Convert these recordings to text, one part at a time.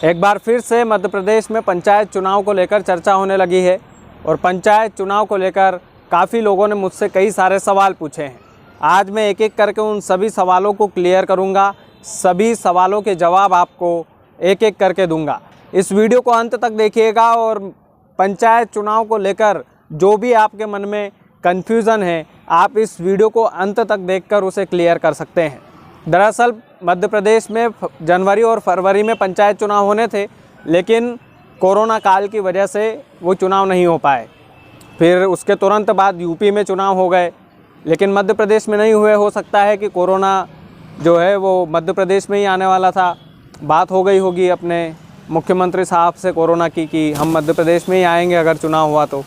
एक बार फिर से मध्य प्रदेश में पंचायत चुनाव को लेकर चर्चा होने लगी है और पंचायत चुनाव को लेकर काफ़ी लोगों ने मुझसे कई सारे सवाल पूछे हैं। आज मैं एक एक करके उन सभी सवालों को क्लियर करूंगा, सभी सवालों के जवाब आपको एक एक करके दूंगा। इस वीडियो को अंत तक देखिएगा और पंचायत चुनाव को लेकर जो भी आपके मन में कन्फ्यूज़न है, आप इस वीडियो को अंत तक देखकर उसे क्लियर कर सकते हैं। दरअसल मध्य प्रदेश में जनवरी और फरवरी में पंचायत चुनाव होने थे, लेकिन कोरोना काल की वजह से वो चुनाव नहीं हो पाए। फिर उसके तुरंत बाद यूपी में चुनाव हो गए, लेकिन मध्य प्रदेश में नहीं हुए। हो सकता है कि कोरोना जो है वो मध्य प्रदेश में ही आने वाला था। बात हो गई होगी अपने मुख्यमंत्री साहब से कोरोना की कि हम मध्य प्रदेश में ही आएंगे अगर चुनाव हुआ तो।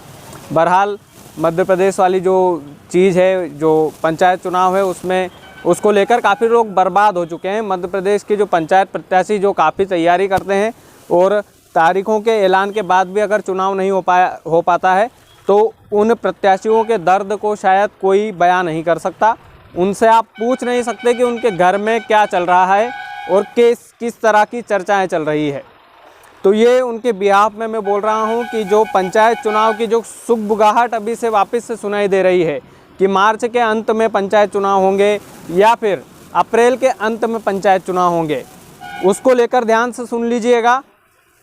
बहरहाल मध्य प्रदेश वाली जो चीज़ है, जो पंचायत चुनाव है, उसमें उसको लेकर काफ़ी लोग बर्बाद हो चुके हैं। मध्य प्रदेश के जो पंचायत प्रत्याशी जो काफ़ी तैयारी करते हैं और तारीखों के ऐलान के बाद भी अगर चुनाव नहीं हो पाता है तो उन प्रत्याशियों के दर्द को शायद कोई बयां नहीं कर सकता। उनसे आप पूछ नहीं सकते कि उनके घर में क्या चल रहा है और किस तरह की चर्चाएं चल रही है। तो ये उनके बिहाफ में मैं बोल रहा हूं कि जो पंचायत चुनाव की जो सुगबुगाहट अभी से वापस से सुनाई दे रही है कि मार्च के अंत में पंचायत चुनाव होंगे या फिर अप्रैल के अंत में पंचायत चुनाव होंगे, उसको लेकर ध्यान से सुन लीजिएगा,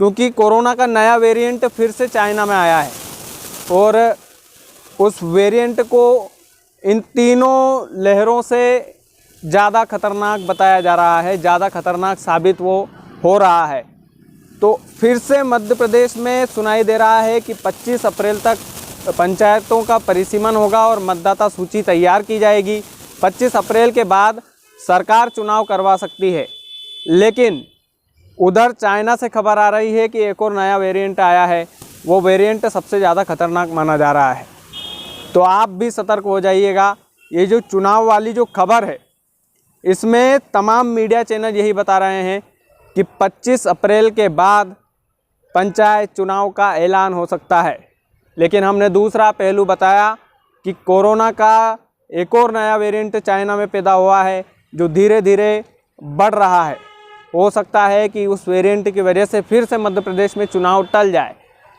क्योंकि कोरोना का नया वेरिएंट फिर से चाइना में आया है और उस वेरिएंट को इन तीनों लहरों से ज़्यादा खतरनाक बताया जा रहा है, ज़्यादा खतरनाक साबित वो हो रहा है। तो फिर से मध्य प्रदेश में सुनाई दे रहा है कि 25 अप्रैल तक पंचायतों का परिसीमन होगा और मतदाता सूची तैयार की जाएगी। 25 अप्रैल के बाद सरकार चुनाव करवा सकती है, लेकिन उधर चाइना से खबर आ रही है कि एक और नया वेरिएंट आया है। वो वेरिएंट सबसे ज़्यादा खतरनाक माना जा रहा है। तो आप भी सतर्क हो जाइएगा। ये जो चुनाव वाली जो खबर है, इसमें तमाम मीडिया चैनल यही बता रहे हैं कि 25 अप्रैल के बाद पंचायत चुनाव का ऐलान हो सकता है। लेकिन हमने दूसरा पहलू बताया कि कोरोना का एक और नया वेरिएंट चाइना में पैदा हुआ है जो धीरे धीरे बढ़ रहा है। हो सकता है कि उस वेरिएंट की वजह से फिर से मध्य प्रदेश में चुनाव टल जाए।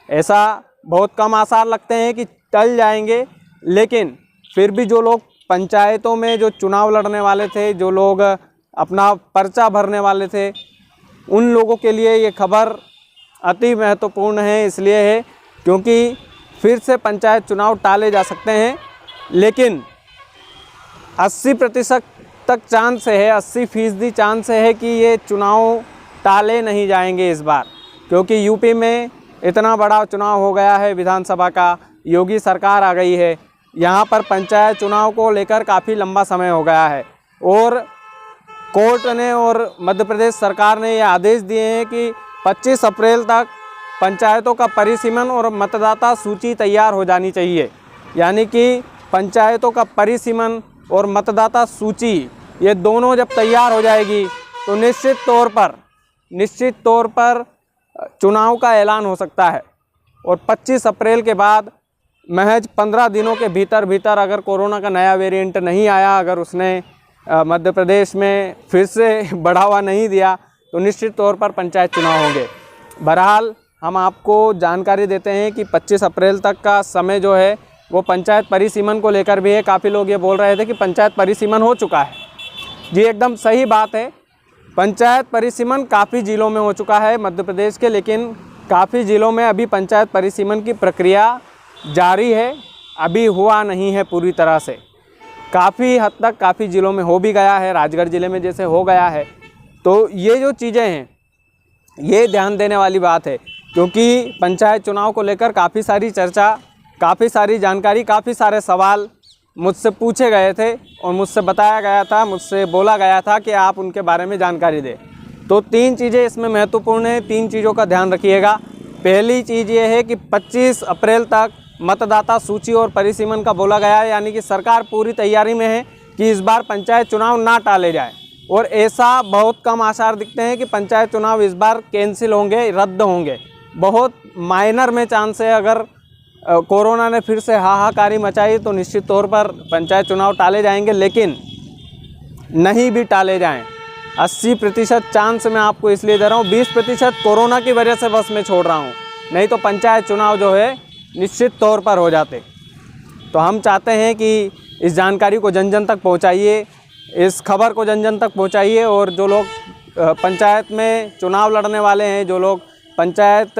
ऐसा बहुत कम आसार लगते हैं कि टल जाएंगे, लेकिन फिर भी जो लोग पंचायतों में जो चुनाव लड़ने वाले थे, जो लोग अपना पर्चा भरने वाले थे, उन लोगों के लिए ये खबर अति महत्वपूर्ण है। इसलिए है क्योंकि फिर से पंचायत चुनाव टाले जा सकते हैं, लेकिन 80% तक चांस है, 80% चांस है कि ये चुनाव टाले नहीं जाएंगे इस बार, क्योंकि यूपी में इतना बड़ा चुनाव हो गया है विधानसभा का, योगी सरकार आ गई है। यहाँ पर पंचायत चुनाव को लेकर काफ़ी लंबा समय हो गया है और कोर्ट ने और मध्य प्रदेश सरकार ने ये आदेश दिए हैं कि 25 अप्रैल तक पंचायतों का परिसीमन और मतदाता सूची तैयार हो जानी चाहिए। यानी कि पंचायतों का परिसीमन और मतदाता सूची ये दोनों जब तैयार हो जाएगी तो निश्चित तौर पर चुनाव का ऐलान हो सकता है। और 25 अप्रैल के बाद महज 15 दिनों के भीतर अगर कोरोना का नया वेरिएंट नहीं आया, अगर उसने मध्य प्रदेश में फिर से बढ़ावा नहीं दिया, तो निश्चित तौर पर पंचायत चुनाव होंगे। बहरहाल हम आपको जानकारी देते हैं कि 25 अप्रैल तक का समय जो है वो पंचायत परिसीमन को लेकर भी है। काफ़ी लोग ये बोल रहे थे कि पंचायत परिसीमन हो चुका है। जी एकदम सही बात है, पंचायत परिसीमन काफ़ी ज़िलों में हो चुका है मध्य प्रदेश के, लेकिन काफ़ी ज़िलों में अभी पंचायत परिसीमन की प्रक्रिया जारी है, अभी हुआ नहीं है पूरी तरह से। काफ़ी हद तक काफ़ी ज़िलों में हो भी गया है, राजगढ़ ज़िले में जैसे हो गया है। तो ये जो चीज़ें हैं ये ध्यान देने वाली बात है, क्योंकि पंचायत चुनाव को लेकर काफ़ी सारी चर्चा, काफ़ी सारी जानकारी, काफ़ी सारे सवाल मुझसे पूछे गए थे और मुझसे बताया गया था, मुझसे बोला गया था कि आप उनके बारे में जानकारी दें। तो 3 चीज़ें इसमें महत्वपूर्ण हैं, 3 चीज़ों का ध्यान रखिएगा। पहली चीज़ ये है कि 25 अप्रैल तक मतदाता सूची और परिसीमन का बोला गया है, यानी कि सरकार पूरी तैयारी में है कि इस बार पंचायत चुनाव ना टाले जाए। और ऐसा बहुत कम आसार दिखते हैं कि पंचायत चुनाव इस बार कैंसिल होंगे, रद्द होंगे। बहुत माइनर में चांस है। अगर कोरोना ने फिर से हाहाकारी मचाई तो निश्चित तौर पर पंचायत चुनाव टाले जाएंगे, लेकिन नहीं भी टाले जाएं 80% चांस मैं आपको इसलिए दे रहा हूँ, 20% कोरोना की वजह से बस मैं छोड़ रहा हूँ, नहीं तो पंचायत चुनाव जो है निश्चित तौर पर हो जाते। तो हम चाहते हैं कि इस जानकारी को जन जन तक पहुँचाइए, इस खबर को जन जन तक पहुँचाइए, और जो लोग पंचायत में चुनाव लड़ने वाले हैं, जो लोग पंचायत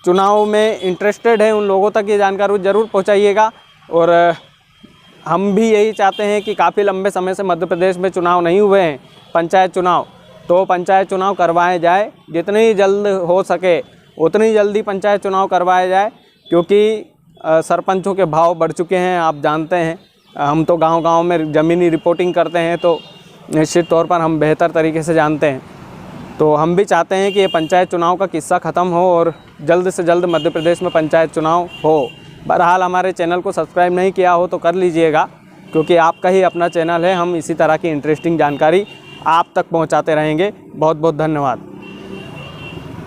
चुनाव में इंटरेस्टेड हैं, उन लोगों तक ये जानकारी ज़रूर पहुँचाइएगा। और हम भी यही चाहते हैं कि काफ़ी लंबे समय से मध्य प्रदेश में चुनाव नहीं हुए हैं, पंचायत चुनाव, तो पंचायत चुनाव करवाए जाए, जितनी जल्द हो सके उतनी जल्दी पंचायत चुनाव करवाया जाए, क्योंकि सरपंचों के भाव बढ़ चुके हैं, आप जानते हैं। हम तो गांव-गांव में ज़मीनी रिपोर्टिंग करते हैं, तो निश्चित तौर पर हम बेहतर तरीके से जानते हैं। तो हम भी चाहते हैं कि ये पंचायत चुनाव का किस्सा ख़त्म हो और जल्द से जल्द मध्य प्रदेश में पंचायत चुनाव हो। बहरहाल हमारे चैनल को सब्सक्राइब नहीं किया हो तो कर लीजिएगा, क्योंकि आपका ही अपना चैनल है। हम इसी तरह की इंटरेस्टिंग जानकारी आप तक पहुंचाते रहेंगे। बहुत बहुत धन्यवाद।